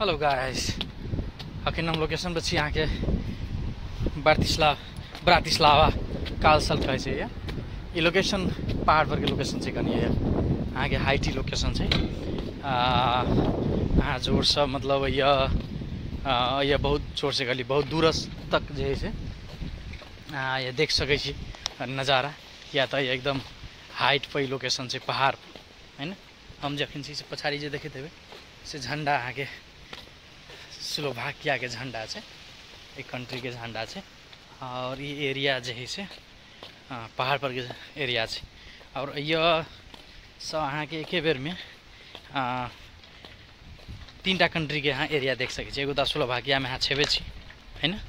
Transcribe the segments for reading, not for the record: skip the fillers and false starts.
Hello guys, अखन हम location पर छी यहाँ के ब्रातिस्लावा कालसल कहै छै ये लोकेशन पहाड़ पर के लोकेशन छै कनी यहाँ के हाइटी लोकेशन छै। यहाँ जोर से मतलब ये बहुत जोर से गली बहुत दूर तक जे है ये देख सकै छी नज़ारा, या तो ये एकदम हाइट पर लोकेशन छै पहाड़ है। हम जखन छी से पछाड़ी जे देखैत हेबै से झंडा अहाँ के स्लोवाकिया के झंडा है, एक कंट्री के झंडा है। और ये एरिया जो है से पहाड़ पर के एरिया है। और यह सब अहाँ के एक बेर में तीनटा कंट्री के यहाँ एरिया देख सकै छी। एगो तो स्लोवाकिया में अहाँ छेबे छी है ना,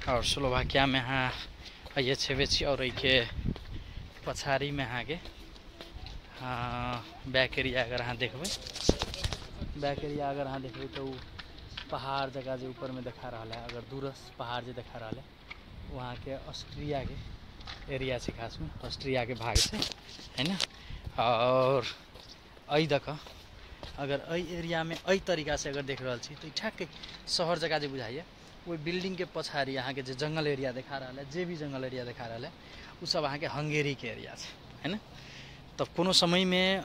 और स्लोवाकिया में अहाँ ये छेबे छी। और के पछाड़ी में अहाँ के बैक एरिया अगर अहाँ देखबै, बैक एरिया अगर अहाँ देखबै तो पहाड़ जगह जो ऊपर में देखा रहा है, अगर दूरस पहाड़ जो देखा रहा है वहाँ के ऑस्ट्रिया के एरिया से, खास में ऑस्ट्रिया के भाग से है ना। और अई दक अगर अई एरिया में अई तरीका से अगर देख रहा छी तो ठ्याक्कै शहर जगह जो बुझाइए वो बिल्डिंग के पछाड़ी अहाँ के जो जंगल एरिया देखा रहा है, जे भी जंगल एरिया देखा रहा है वो सब अहाँ के हंगेरी के एरिया है ना। तब कोनो समय में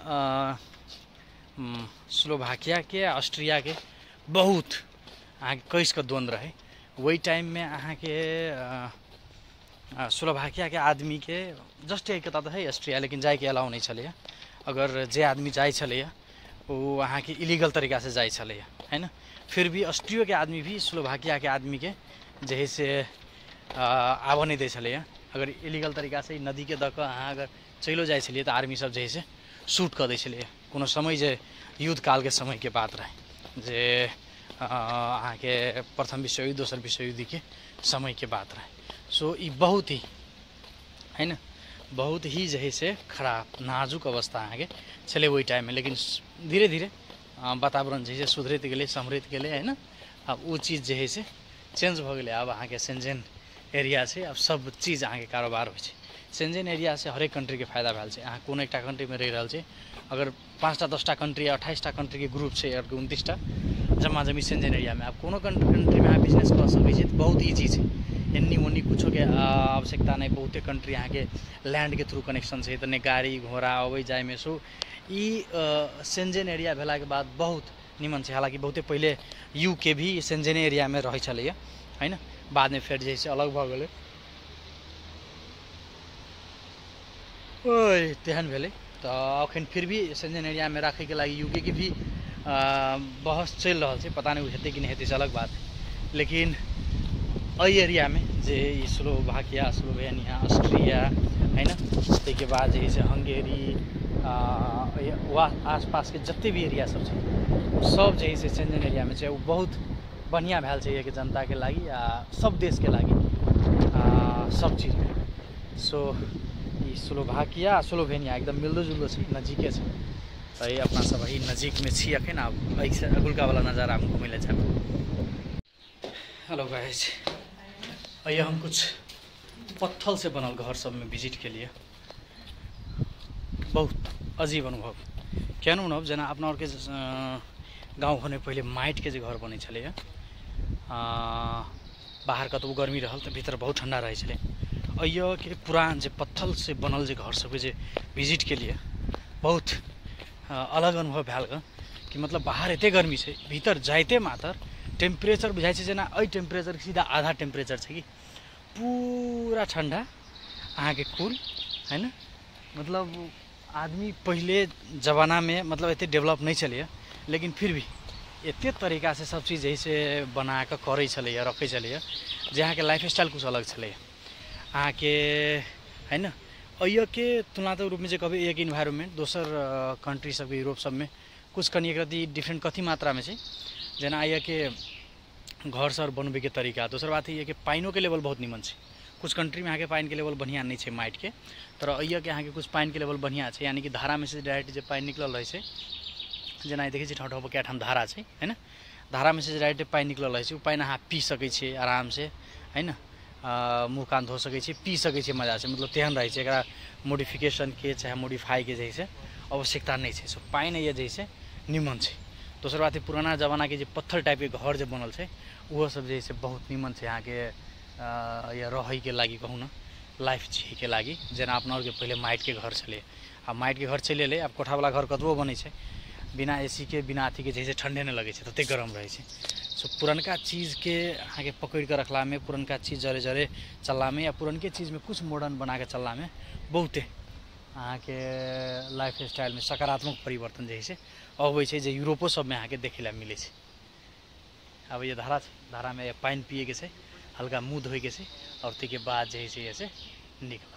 स्लोवाकिया के ऑस्ट्रिया के बहुत अहाँ के कैस का द्वंद्व रहे। वही टाइम में अहाँ के स्लोवाकिया के आदमी के जस्ट एक तो है ऑस्ट्रिया, लेकिन जाए के अलाउ नहीं चले। अगर जे आदमी जाए चले वो अहाँ के इलीगल तरीका से जाए चले है ना। फिर भी ऑस्ट्रिया के आदमी भी स्लोवाकिया के आदमी के जे से आब नहीं दे चले। अगर इलीगल तरीका से नदी के दक अहाँ अगर चलो जाए चलिए तो आर्मी सब जे से शूट कर दे चलिए। कोनो समय जे युद्ध काल के समय के बात रहे, जे अहाँ के प्रथम विश्व युद्ध दोसर विश्व युद्ध के समय के बात रहे। सो ये बहुत ही है ना, बहुत ही जे से खराब नाजुक अवस्था अहाँ के चले वही टाइम में। लेकिन धीरे धीरे वातावरण जे सुधरत गए सम्हरत गए है ना। अब वो चीज़ जे है से चेंज भ गए। अब अहाँ के सेंजेन एरिया से अब सब चीज़ अहाँ के कारोबार हो। सेंजेन एरिया से हरेक कंट्री के फायदा भेल छै। अहाँ कोनो एकटा कंट्री में रह रहा है, अगर 5टा 10टा कंट्री या 28टा कंट्री के ग्रुप है, अगर 29टा जमा जमी सेंजेन एरिया में आप कोनो कंट्री में आप बिजनेस कर सकै छी। बहुत ईजी है, एन्नी ओन्नी कुछो के आवश्यकता नहीं। बहुते कंट्री अहाँ के लैंड के थ्रू कनेक्शन है, तो नहीं गाड़ी घोड़ा अबै जाए में। सो ई सेंजेन एरिया भेला के बाद बहुत निमन है। हालांकि बहुते पहले यूके भी सेंजेन एरिया में रहे चले है ना, बाद में फिर जैसे अलग भ गए तेहन भेले। तो अखन फिर भी सेंजेन एरिया में रखे के लगी यूके की भी बहस चल रहा है। पता नहीं हेतै कि नहीं हेतै से अलग बात है। लेकिन अई एरिया में जे स्लोवाकिया स्लोवेनिया ऑस्ट्रिया है ना, के बाद जे से हंगेरी आसपास के जिते भी एरिया सब है सब जे से सेंजेन एरिया में वो बहुत बढ़िया भेल छै कि जनता के लगी सब देश के लगी सब चीज़ में। सो ये स्लोवाकिया स्लोवेनिया एकदम मिलदो जुलदो छै, नजीके छै। तो ये अपना सब ही नजीक में छी अखन। अब ऐसे अगुलका वाला नज़ारा हम घूमे ले। हेलो गाइस, ये हम कुछ पत्थर से बनल घर सब में विजिट के लिए। बहुत अजीब अनुभव। क्या अनुभव जना अपना और के गाँव होने पहले माइट के घर बने चले, बाहर कतबो गर्मी रहल तो भीतर बहुत ठंडा रहे चले। और यह के पुरान जे पत्थर से बनल जे घर सब जे विजिट के लिए बहुत अलग अनुभव भेल कि मतलब बाहर एते गर्मी है, भीतर जाते मात्र टेम्परेचर बुझाई छै जना अई टेम्परेचर सीधा आधा टेम्परेचर है कि पूरा ठंडा अहाँ के कूल है ना। मतलब आदमी पहले जमाना में मतलब एते डेवलप नहीं चले, लेकिन फिर भी एते तरीका से सब चीज़ जैसे बना के करे चले रखे चले, जहाँ के लाइफ स्टाइल कुछ अलग चले अहाँ के है ना। अय के तुलनात्मक रूप में जो कभी एक इन्वायरमेंट दोसर कंट्री सब यूरोप सब में कुछ कनी एक डिफरेंट कथी मात्रा में है। जना अय के घर सर बनबे के तरीका। दोसर बात है कि पाइनों के लेवल बहुत निमन है। कुछ कंट्री में यहाँ के पाइन के लेवल बढ़िया नहीं है माइट के, तर अय के यहाँ के कुछ पाइन के लेवल बढ़िया है। यानी कि धारा में से डायरेक्ट जो पाइन निकल रहे है, जना देखे ठाउँ ठाउँ क्या ठाम धारा है ना, धारा में से डायरेक्ट पाइन निकल रहे, पाइन अहाँ पी सके आराम से है ना। मुँह कान धो सके पी सके मजा से। मतलब तेहन रहे मोडिफिकेशन के चाहे मोडिफाई के जैसे आवश्यकता नहीं है। सो पाइन ये जैसे निमन है। दोसर बात है पुराना जमाना के पत्थर टाइप के घर जो बनल है वो सब जे से बहुत निमन है यहाँ के या रहे के लागी कहूँ न लाइफ जी के लागी जना अपना के पहले माइट के घर चले आ माइट के घर चले ले अब कोठा वाला घर कतबो बने छै बिना एसी के बिना अथी के जैसे ठंडे नहीं लगे तते गरम रहे छै। सो पुरनका चीज़ के अहाँ के पकड़ के रखला में पुरनका चीज़ जरे जरे चलला में या पुरनके चीज़ में कुछ मॉडर्न बना के चलला में बहुते अहाँ के लाइफ स्टाइल में सकारात्मक परिवर्तन जैसे अबै छै जे यूरोपो सब में अहाँ के देखे ला मिले छै। अब ये धारा धारा में पानी पिए के छै हल्का मुँह धोए के छै और ते के बाद जैसे ऐसे निकल।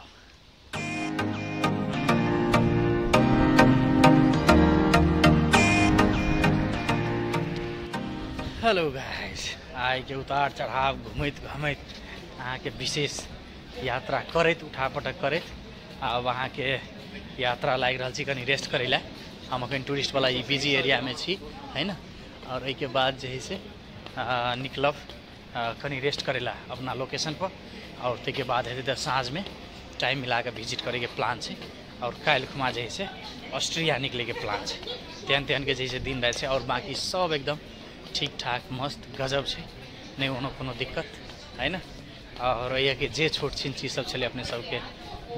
हेलो गाइस आइ के उतार चढ़ाव घूमत घूमत अहाँ के विशेष यात्रा करत उठापटक करत अब अहाँ के यात्रा लाग रहा कनी रेस्ट करे ला। हम अखन टूरिस्ट वाला ई बिजी एरिया में छी है ना और के बाद जे है से निकलब कनी रेस्ट करे ला अपना लोकेशन पर और ते के बाद है साँझ में टाइम मिला के विजिट करे के प्लान है और काल्हि खुमा जे है से ऑस्ट्रिया निकले के प्लान है। तेहन तेहन के जैसे दिन रहे छै और बाकी सब एकदम ठीक ठाक मस्त गजब है नहीं कोनो दिक्कत है ना। और ये कि जे छोट छिन चीज सब चले अपने सबके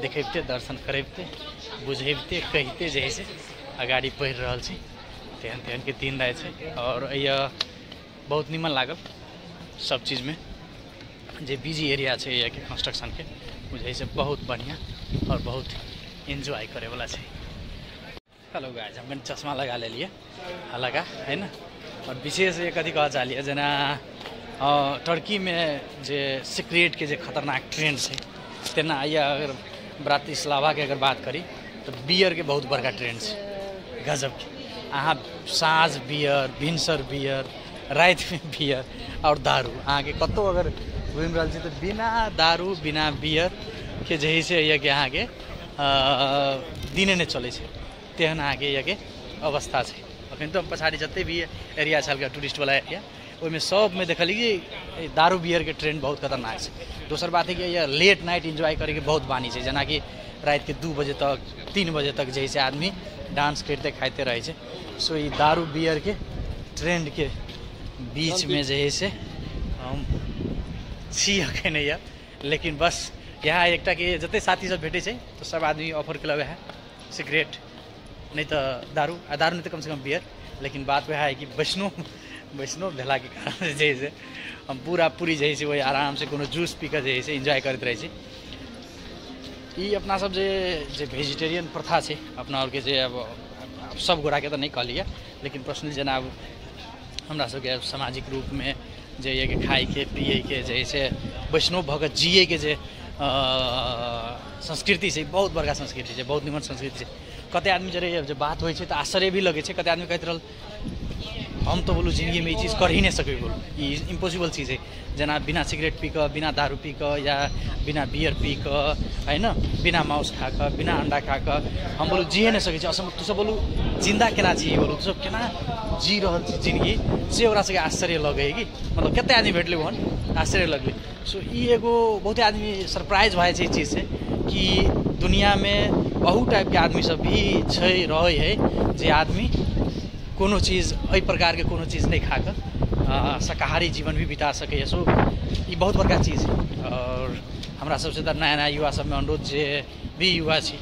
देखेबते दर्शन करेबते बुझेबते कहते जैसे अगाड़ी बढ़ रहा है तेहन तेहन के दिन रहे छै। और यह बहुत निमन लागल सब चीज़ में जे बिजी एरिया है ये के कंस्ट्रक्शन के बुझे से बहुत बढ़िया और बहुत एंजॉय करे वाला है। हेलो गाइस हम चश्मा लगा ले लिए लगा है ना और विशेष ये कथी कह चाहलिए जना टर्की में जे सिगरेट के जे खतरनाक ट्रेंड है तेना या अगर ब्रातिस्लावा के अगर बात करी तो बियर के बहुत बड़का ट्रेंड है गजब के। अहाँ साँझ बियर भिनसर बियर रात में बियर और दारू अहाँ के कतो अगर घूम रहा है तो बिना दारू बिना बियर के जही से ये कि अहाँ के दिने नहीं चले तेहन अहाँ के ये के अवस्था है। अखन तो पछाड़ी जते भी एरिया है टूरिस्ट वाला एरिया उसमें सब में देखली कि दारू बियर के ट्रेंड बहुत खतरनाक है। दोसर बात है कि यह लेट नाइट एंजॉय करे के बहुत बानी है जना कि रात के 2 बजे तक 3 बजे तक जैसे आदमी डांस करते खाते रहे छै। सो ये दारू बियर के ट्रेंड के बीच में जैसे हम छी अखन या लेकिन बस यहाँ एकटा के जते साथी सब भेटे छै तो सब आदमी ऑफर केलक है सिगरेट नहीं तो दारू नहीं तो कम से कम बियर। लेकिन बात वह है कि वैष्णव भेला के कारण जैसे हम पूरी जैसे वही आराम से कोनो जूस पी कर जैसे एंजॉय करते रहे छी। ई अपना सब जे वेजिटेरियन प्रथा है अपना और के जे अब सब गोरा के तो नहीं कहलिए लेकिन पर्सनली जना अब हमरा सबके सामाजिक रूप में जे ये के खाए के पिए के जैसे वैष्णव भगत जिए के जे संस्कृति से बहुत बड़का संस्कृति है बहुत निमन संस्कृति है। कते आदमी जरे बात हो तो आश्चर्य भी लगे कते आदमी कहते रहल हम तो बोलूँ जिंदगी में ये चीज़ कर ही नहीं सके बोलूँ ये इम्पॉसिबल चीज़ है जना बिना सिगरेट पी कर बिना दारू पी कर या बिना बियर पी कर है ना बिना मांस खा कर बिना अंडा खा कर हम बोलूँ जिए नहीं सके असम तू सब बोलूँ जिंदा केना जिए बोलूँ तू सब केना जी रहा जिंदगी से ओकरा सबके आश्चर्य लगे कि मतलब कते आदमी भेटले वहन आश्चर्य लगले। सो ये एगो बहुत आदमी सरप्राइज भाई छै चीज़ से कि दुनिया में बहुत टाइप के आदमी सब भी छै रहे है जे आदमी कोनो चीज़ एहि प्रकार के कोनो चीज़ नहीं खाकर शाकाहारी जीवन भी बिता सके। सो ये बहुत बड़का चीज़ है और हमरा सबसे तो नया नया युवा सब में अनुरोध जे भी युवा छी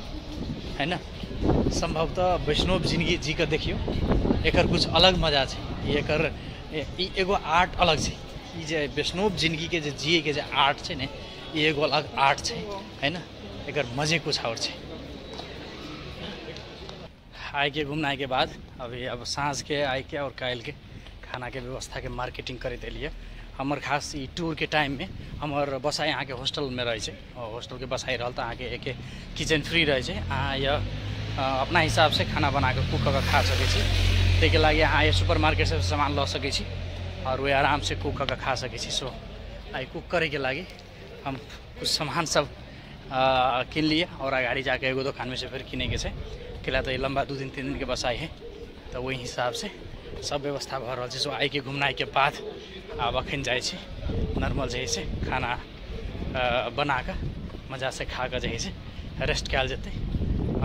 है ना संभवतः वैष्णव जिंदगी जी कर देखियो एकर कुछ अलग मजा है। एकर एगो आर्ट अलग है ये जे वैष्णव जिंदगी के जे जिए के जे आर्ट है ने ये एगो अलग आर्ट है ना एकर मजे कुछ और है। आए के घूमना के बाद अभी अब साँझ के आए के और काल के खाना के व्यवस्था के मार्केटिंग करे दिलिए हमार खास ई टूर के टाइम में हमार बसाई यहाँ के हॉस्टल में रहे छै और हॉस्टल के बसाई रहल तो अहाँ के एक किचन फ्री रहे छै अहाँ यह अपना हिसाब से खाना बना के कुक करके खा सके छी ताहि लागी अहाँ ये सुपर मार्केट से सामान ला सके छी और वही आराम से कुक करके खा सके छी। सो आई कुक करे के लागी हम कुछ सामान सब किन लिए और अगाड़ी जाके एगो दुकान में से फिर किने के किला तो ये लंबा 2 दिन 3 दिन के बसाई है तो वही हिसाब से सब व्यवस्था भ रहा है। सो आई के घूमना के बाद अब अखन जाए नॉर्मल जे से खाना बना कर मजा से खा कर जे रेस्ट कल जते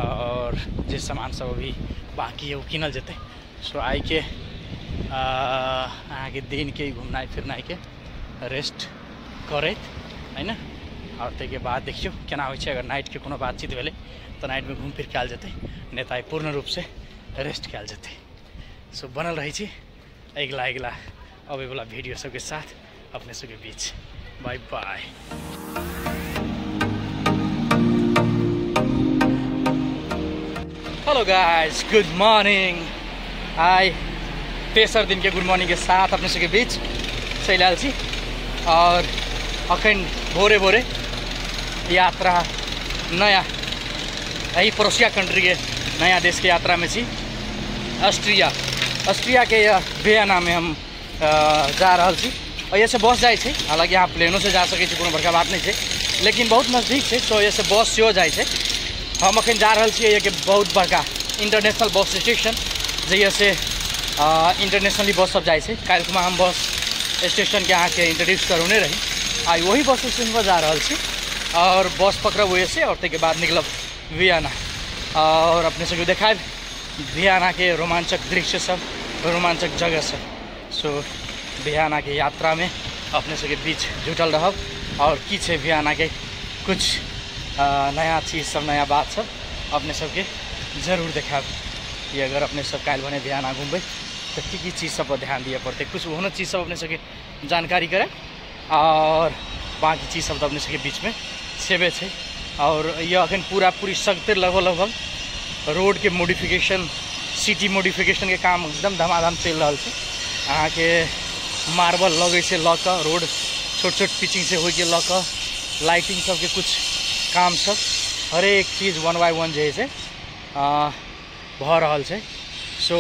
और जे सामान सब अभी बाकी है वो किनल जते। सो आई के अहाँ के दिन के घूमनाइ फिरनाइ के रेस्ट करैत है ना। और ताहिके बाद देखियो केना होइ छै। अगर नाइट के कोनो बातचीत भेलै तऽ नाइट में घूम फिर कयल जेतै, नहि तऽ पूर्ण रूप से रेस्ट कयल जेतै। सो बनल रहै छी अगिला अबै वाला वीडियो सबके साथ अपने सबके बीच। Bye bye. Hello guys, good morning. आई तेसर दिन के गुड मॉर्निंग के साथ अपने सबके बीच चलि आयल छी। और अखन भोरे भोरे यात्रा नया यही पड़ोसिया कंट्री के नया देश के यात्रा में छी। ऑस्ट्रिया के वियना में हम जा रहा छी। और ये से बस जाए छे, हालांकि यहाँ प्लेनों से जा सके कोनो बड़का बात नहीं है, लेकिन बहुत नज़दीक है। तो ये से बस से जाए छे। हम अखन जा रहा छे ये कि बहुत बड़का इंटरनेशनल बस स्टेशन, जैसे से इंटरनेशनली बस सब जाए छे। काल्हि हम बस स्टेशन के अहाँ के इंट्रोड्यूस करौने रही। आई वही बस स्टेशन पर जा रहा छी और बस पकड़ब वही से। और ताहिके बाद निकलब वियना और अपने सबके देखाब वियना के रोमांचक दृश्य सब, रोमांचक जगह सब। सो वियना के यात्रा में अपने सबके बीच जुटल रहब और की छै वियना के कुछ नया चीज़ सब, नया बात सब अपने सबके जरूर देखाब। ये अगर अपने सब काल्हि भने वियना घूमबै तो की चीज़ सब पर ध्यान दिए पड़ते, कुछ ओहन चीज़ सब अपने सबके जानकारी करें और बाकी चीज़ सब तो अपने सबके बीच में छेबे छे। और ये अखन पूरी सख्त लगभग रोड के मॉडिफिकेशन, सिटी मॉडिफिकेशन के काम एकदम धमाधम चल रहा है। अहाँ के मार्बल लगे से लऽ कऽ रोड छोट पिचिंग से हो के लऽ कऽ लाइटिंग सब के कुछ काम सब हर एक चीज़ 1 बाय 1 जे है भऽ रहल छै। सो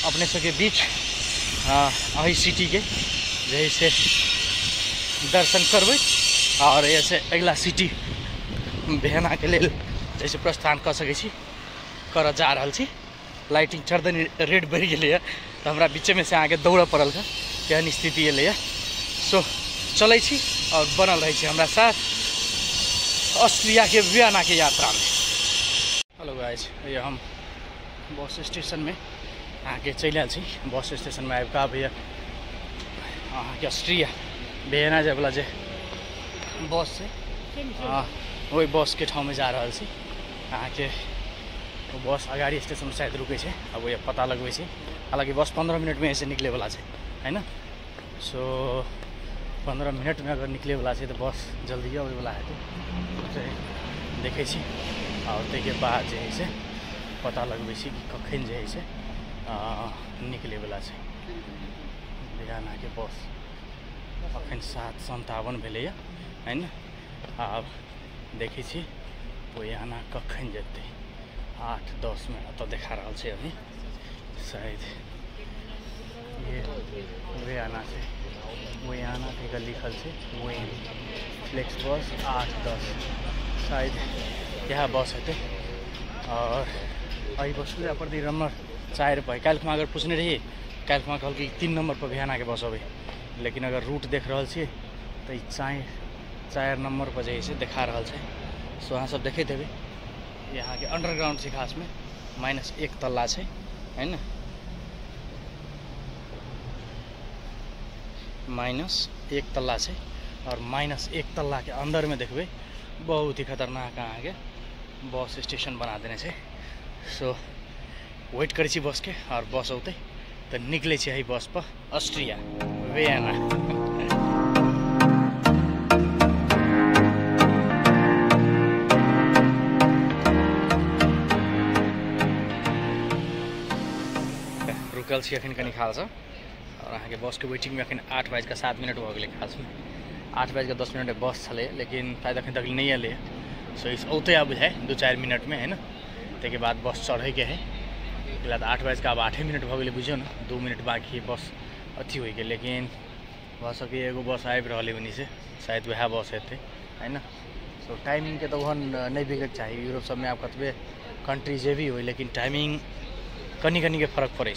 अपने सबके बीच अही सिटी के जैसे दर्शन करबै और ऐसे अगला सिटी वियना के लेल जैसे प्रस्थान कर सकै छी, कर जा रहल छी। लाइटिंग चढ़दन रेड बढ़ गए तो हमरा बीचे में से आगे दौड़ पड़ल है, केहन स्थिति एल। सो चलै छी और बनल रहे छी हमरा साथ ऑस्ट्रिया के वियना के यात्रा में। हेलो गाइस, ये हम बस स्टेशन में आके चल आयल छी। बस स्टेशन में आबि कऽ भैया अहाँ के ऑस्ट्रिया वियना जाए वाला जे बस से वही बस के ठाव में जा रहा छी। अहाँ के बस अगाड़ी स्टेशन में शायद रुके छे, अब वो पता लगवे छे। हालांकि बस 15 मिनट में ऐसे निकले वाला है ना। सो 15 मिनट में अगर निकले वाला है तो बस जल्दी आवे वाला है तो देखे छी। और ताहिके बाद जे है से पता लगवे छी कि कखन जे है से निकले वाला है वियना के बस। अखन 7:57 भेलै है ना। अब देखे छी वियना कखन जेतै। 8:10 में तो देखा रहा है अभी शायद। ये वियना से वियना के लिखल है वेन फ्लेक्स बस 8:10 शायद यह बस है। और अभी बस पड़ती नंबर 4 पर। काल्हि अगर पूछने रही, काल्हि कहल कि 3 नंबर पर वियना के बस अबे, लेकिन अगर रूट देख रहा छे तो 4 नंबर पर जैसे देखा रहा है। सो अहाँ सब देखते हेबे यहाँ के अंडरग्राउंड से खास में -1 तल्ला है ना। -1 तल्ला है और -1 तल्ला के अंदर में देखबे बहुत ही खतरनाक अहाँ के बस स्टेशन बना देने से। सो वेट करै छी बस के और बस औते तो निकले छी बस पर ऑस्ट्रिया वियना। रुकल छी अखन कनी खास और अहाँ के बस के वेटिंग में अखन 8:07 हो गए। खास में 8:10 बस चले, लेकिन शायद अखन तक नहीं अल। सो इस औते अब है 2-4 मिनट में है ना। ताहिके बाद बस चढ़े के है। 8 मिनट हो गए बुझियो ना, 2 मिनट बाकी बस अथी हो गए। लेकिन भऽ सके एगो बस आबि रहा है से, शायद वह बस हेतै है ना। सो टाइमिंग के तो ओहन नहीं बिगड़ चाहिए। यूरोप सब में आप कतबे कंट्री जे भी हो, लेकिन टाइमिंग कनी के फर्क पड़े।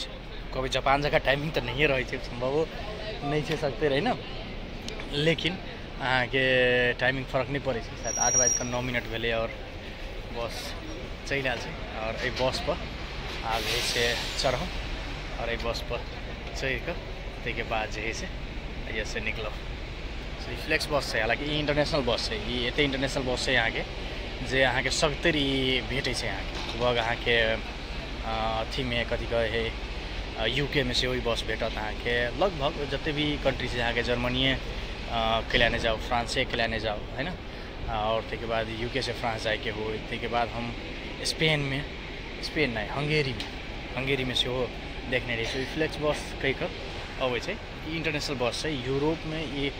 कभी जापान जगह टाइमिंग तो नहीं रहे, संभव नहीं छे सकते रहे ना, लेकिन अहाँ के टाइमिंग फर्क नहीं पड़े। शायद 8:09 भेले और बस चल आयल। और ये बस पर आगे से चढ़ और ये बस पर चढ़ कर ताहिके बाद जे है से ये से निकलब। सो फ्लेक्स बस है, हालांकि इंटरनेशनल बस है, ये एते इंटरनेशनल बस है यहाँ के जे अहाँ के सत्तरी भेटे से यहाँ के लगभग अहाँ के अथी में कथी कहे है यूके में से वही बस भेटत अहाँ के लगभग जितने भी कंट्री से यहाँ के जर्मनी के लाने जाओ, फ्रांस के लाने जाओ है ना, और उसके बाद यूके से फ्रांस जाए के हो, उसके बाद हम स्पेन नहीं हंगेरी में से हो देखने रहे। फ्लेक्स बस कहीं कर अब इंटरनेशनल बस है यूरोप में। ये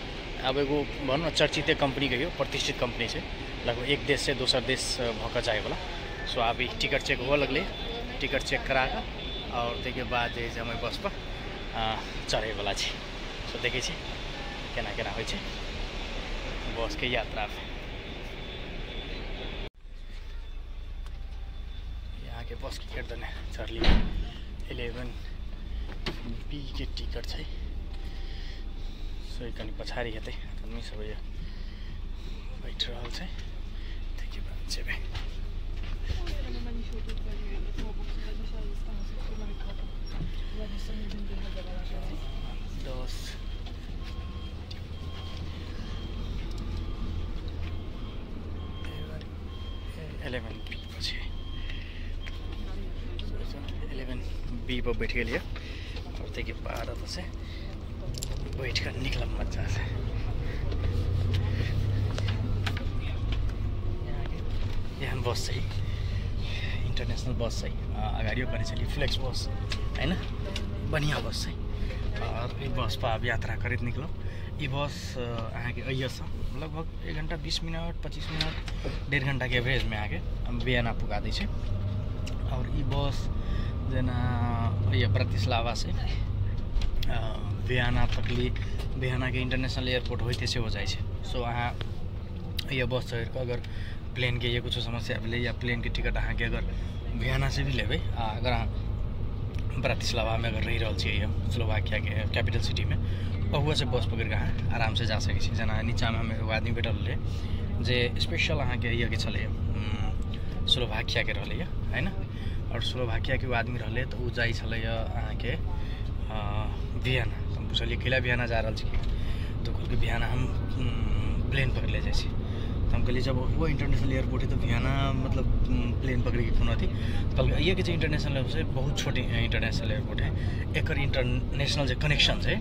अब एगो भनौँ न चर्चित कंपनी कहियो, प्रतिष्ठित कंपनी से लगभग एक देश से दूसर देश भक जाए वाला। सो अभी टिकट चेक हो लगले, टिकट चेक करा कर और उसके बाद जे हम बस पर चढ़े वाला छी। सो देखे केना केना होइ छै बस के यात्रा। यहाँ के बस टिकट देने चढ़ली 11B के टिकट है। सो कनी पछाड़ी हेतै, आदमी सब बैठ रहल छै। ताहिके बाद जेबै। B पर बैठ गए और देखिए बाद से बैठ कर निकल मजा से। यहाँ बस है इंटरनेशनल बस है, अगाड़ियों पनि चली फ्लेक्स बस है ना, बढ़िया बस है। और ये बस पर अब यात्रा करते निकलो। ये बस अहाँ के अइए लगभग 1 घंटा 20 मिनट 25 मिनट 1.5 घंटा के एवरेज में आके वियना पुगा दै छै। और ये बस जेना ये ब्रातिस्लावा से वियना तकली, वियना के इंटरनेशनल एयरपोर्ट होते से हो जाए। सो अहाँ ये बस चढ़ कर अगर प्लेन के ये कुछ समस्या भेले या प्लेन के टिकट अहाँ के अगर वियना से भी लेबै, अगर अहाँ ब्रातिस्लावा में अगर रही रहल छियै स्लोवाकिया के कैपिटल सिटी में, ओहुआ से बस पकड़ के अहाँ आराम से जा सकै छी। जेना नीचा में हम एगो आदमी बैठल रहे जे स्पेशल अहाँ के ये के चले स्लोवाकिया के रहले है ना, और स्लोवाकिया के आदमी रहले तो वो जाइ छले अहाँ के वियना। तो हम पूछलिए कैला वियना जा रहल छी, तो कहलकै वियना हम प्लेन पकड़ ले जाइ छी। तो हम कहलिए जब वो इंटरनेशनल एयरपोर्ट है तो वियना मतलब प्लेन पकड़ के कोनो अथी। तो कहलकै ये के इंटरनेशनल से बहुत छोटी इंटरनेशनल एयरपोर्ट है, एक इंटरनेशनल जो कनेक्शन है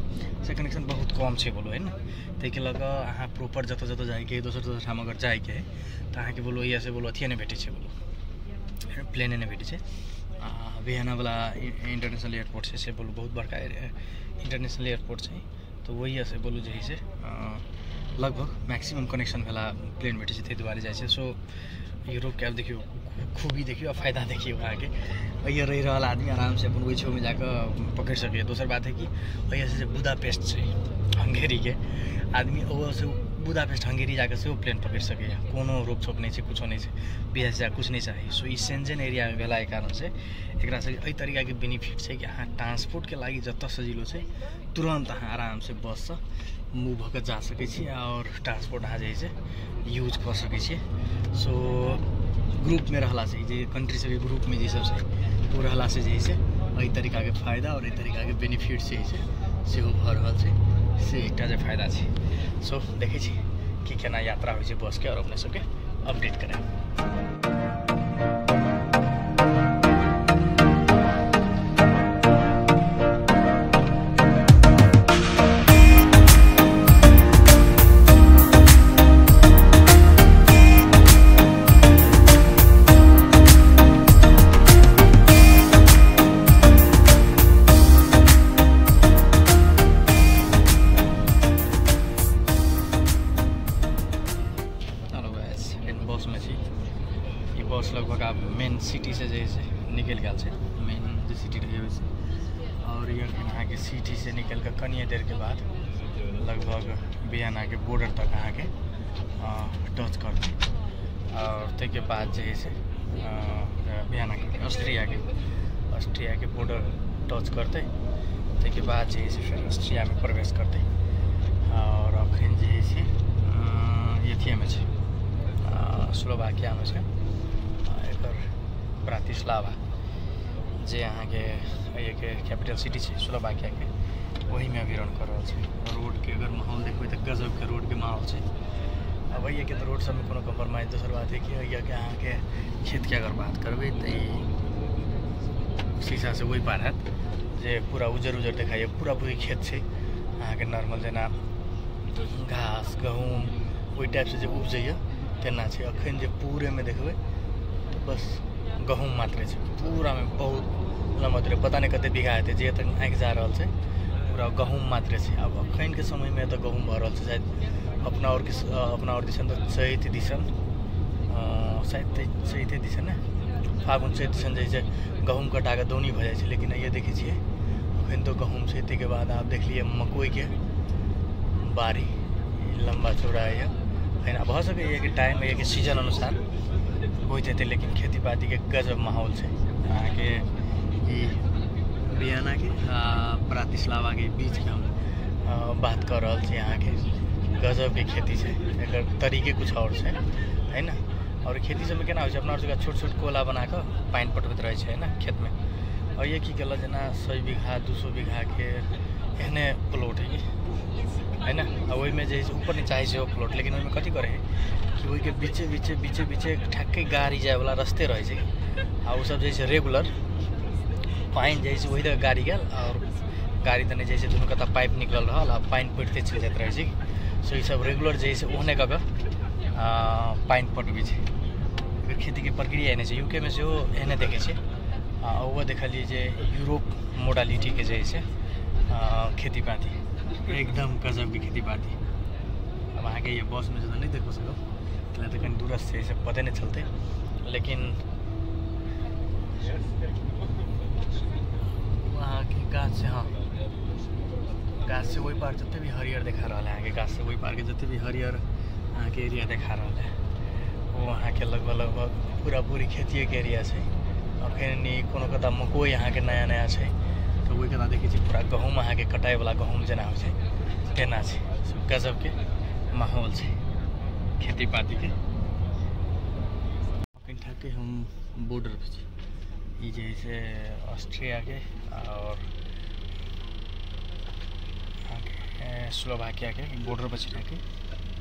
से कनेक्शन बहुत कम है बोलो है ना। ताकि लग अहाँ प्रॉपर जत जत जाए दोसर ठाम अगर जाए के है तो अहाँ के बोलो ये से बोलो अथिए नहीं भेटे छै, बोलो प्लेने नहीं भेटे छै। वियना वाला इंटरनेशनल एयरपोर्ट से बोलो बहुत बड़का इंटरनेशनल एयरपोर्ट है। तो वही से बोलो जे से लगभग मैक्सिमम कनेक्शन वाला प्लेन भेटे छै, ताहि दुआरे जाइ छै। सो यूरोप के अब देखियो खूबी देखियो, फायदा देखियो वहाँ के अइए रही रहल आदमी आराम से अपन वही छो में जाकर पकड़ सके। दोसर बात है कि अइए से बुदापेस्ट है हंगेरी के आदमी वो से बुदापेस्ट हंगेरी जाकर से वो प्लेन पकड़ सके, कोनो रोक छोक नहीं है, कुछ नहीं है, वीजा कुछ नहीं चाहिए। सो इस सेंजन एरिया में भेला के कारण से एक से एहि तरीका के बेनिफिट है कि अहाँ ट्रांसपोर्ट के लगी जत सजिलो है तुरंत अहाँ आराम से बस से मूव होकर जा सकै छी और ट्रांसपोर्ट अहाँ जे से यूज कर सकै छी। सो ग्रुप में रहला से जे कंट्री से ग्रुप में जे सब से वो रहला से जे से एहि तरीका के फायदा और एहि तरीका के बेनिफिट से हो भ रहल छै, से एकटा जे फायदा छै। सो देखै छी कि केना यात्रा होइ छै बस के और अपने सबके अपडेट कराएब। बस लगभग आप मेन सिटी से जैसे निकल गया है, मेन जो सिटी रही वैसे। और यहाँ के सिटी से निकल कर कनिए देर के बाद लगभग वियना के बॉर्डर तक अहाँ के टच करते और उसके बाद जैसे वियना के ऑस्ट्रिया के बॉर्डर टच करते उसके बाद जैसे फिर ऑस्ट्रिया में प्रवेश करते और अखन जैसे ये में स्लोवाकिया में से ब्रातिस्लावा जे अहाँ के कैपिटल सिटी है स्लोवाकिया के वही में अभी रन कर रहा है। रोड के अगर माहौल देखो तो गजब के रोड के माहौल से। अब भैया के तो रोड सब में कोनो कम्प्रोमाइज। दोसर बात है कि भैया के अहाँ के खेत के अगर बात करबे तो शीशा से वही पार है जे पूरा उजर उजर दिखाइए। पूरा पूरी खेत से अहाँ के नॉर्मल जना घास गहूम वही टाइप से जब उपजैया तेना है। अखन जो पूरे में देखबे तो बस गहूम मात्र है पूरा में बहुत लम्बा पता नहीं कते बीघा हेतै जे तक आँखि जा रहा है पूरा गहूम मात्र है। अब अखन के समय में तो गहूम भर रहा है शायद अपना और दिसन तो चैत दिसन शायद चैते दिसन ना फागुन चैत दिसन जैसे गहूम कटा के दौनी भ जाए। लेकिन ये देखिए छिए अखन तो गहूम से के बाद आप देख लिए मकई के बारी लंबा चौड़ा है ना। भ सके कि टाइम है कि सीजन अनुसार होते। लेकिन खेती बाड़ी के गजब माहौल से अहाँ के बियाना के ब्रातिस्लावा के बीच के हम बात कर रहा छे। यहाँ के गजब के खेती से एक तरीके कुछ और है ना। और खेती सब में केना हो अपना जगह छोट छोट कोला बना कर पानी पटबैत रहे है ना खेत में। और ये की कल जना 100 बीघा 200 बीघा के एहने प्लॉट है ना। वही में जैसे ऊपर नहीं चाहे से प्लॉट। लेकिन वही में कथी करे कि वही के बीचे ठक्के गाड़ी जाए वाला रस्ते रहे आ वो सब जैसे रेगुलर पानी जैसे वही तक गाड़ी गल और गाड़ी तने जैसे दोनों कता पाइप निकल रहा और पानी पड़ते चल जाते रहे। सो ये सब रेगुलर जैसे ओहने का पानी पटबी है। खेती के प्रक्रिया एने यूके में से वो एने देखे वो देखा लीजिए यूरोप मोडालिटी के जैसे खेती पाती एकदम गजब की खेती पाती। अब वहाँ के ये बस में जो नहीं देखो सको तो कहीं दूरस्थ से पता नहीं चलते। लेकिन वहाँ के गाछ से गाछ से वही पार जितने भी हरियर देखा रहा है। यहाँ के गाछ से वही पार के जितने भी हरियर यहाँ के एरिया देखा रहा है वो वहाँ के लगभग पूरा पूरी खेती के एरिया है। अखन कोनो कता मकई यहाँ के नया नया है तो वही कता देखी पूरा गहूम अहाँ के कटाई वाला गहूम जना हो तेना गजब के माहौल से खेती पाती के। ठके हम बॉर्डर पे जैसे ऑस्ट्रिया के और स्लोवाकिया के बॉर्डर पर छिटा के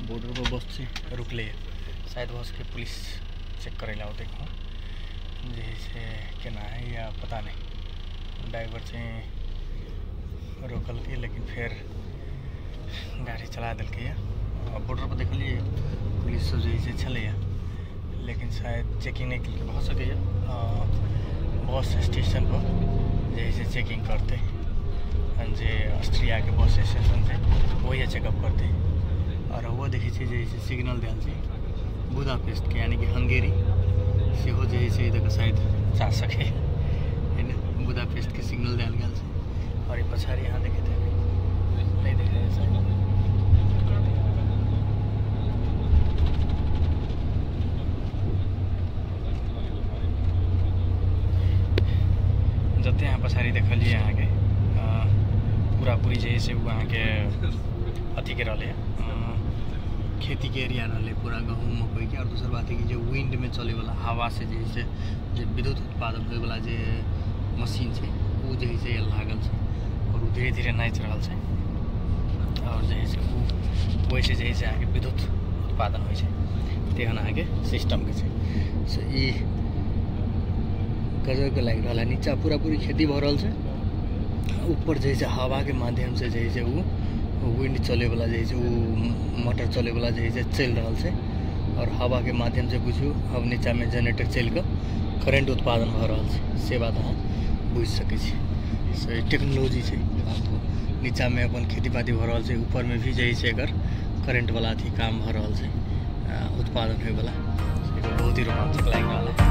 बॉर्डर पर बस से रुकले शायद बस के पुलिस चेक करेला हो देखो जैसे केना है या पता नहीं। ड्राइवर से रोकल के लेकिन फिर गाड़ी चला दिल के बॉर्डर पर देख लिए पुलिस सब जैसे चले लेकिन शायद चेकिंग नहीं करके हो सके बस स्टेशन पर जैसे चेकिंग करते जे ऑस्ट्रिया के बस स्टेशन से वही चेकअप करते। और वो देखी जैसे सिग्नल दिल बुदापेस्ट के यानी कि हंगेरी से हो जैसे इधर शायद जा सके है ना। बुदापेस्ट के सिग्नल दिल गया और ये पछाड़ी यहाँ देखे थे नहीं देख रहे शायद। जते यहाँ पछाड़ी देखलिए यहाँ के पूरा पूरी जैसे वहाँ के अथी के रहे खेती के एरिया रहे पूरा गहूम मकई के। और दूसरी बात है कि जो विंड में चले वाला हवा से जैसे जो विद्युत उत्पादन होने वाला जो मशीन है वो जैसे लागल है और वो धीरे धीरे नाच रहा है। और जैसे वो वैसे जैसे अहाँ के विद्युत उत्पादन हो तेहन अहाँ के सिस्टम के सो ये गजब के लग रहा है। नीचा पूरा पूरी खेती भ रहा है ऊपर जैसे हवा के माध्यम से जैसे वो विंड चले वाला जैसे वो मोटर चले वाला जैसे चल रहा है और हवा के माध्यम से बुझू अब नीचा में जनरेटर चल कर करेंट उत्पादन भ रहा है से बात अहाँ बुझ सके सो टेक्नोलॉजी है। नीचा में अपन खेती पाती भ रहा है ऊपर में भी जैसे अगर करेंट वाला अथी काम भ रहा है उत्पादन होने वाला बहुत ही रोमांचक लग रहा है।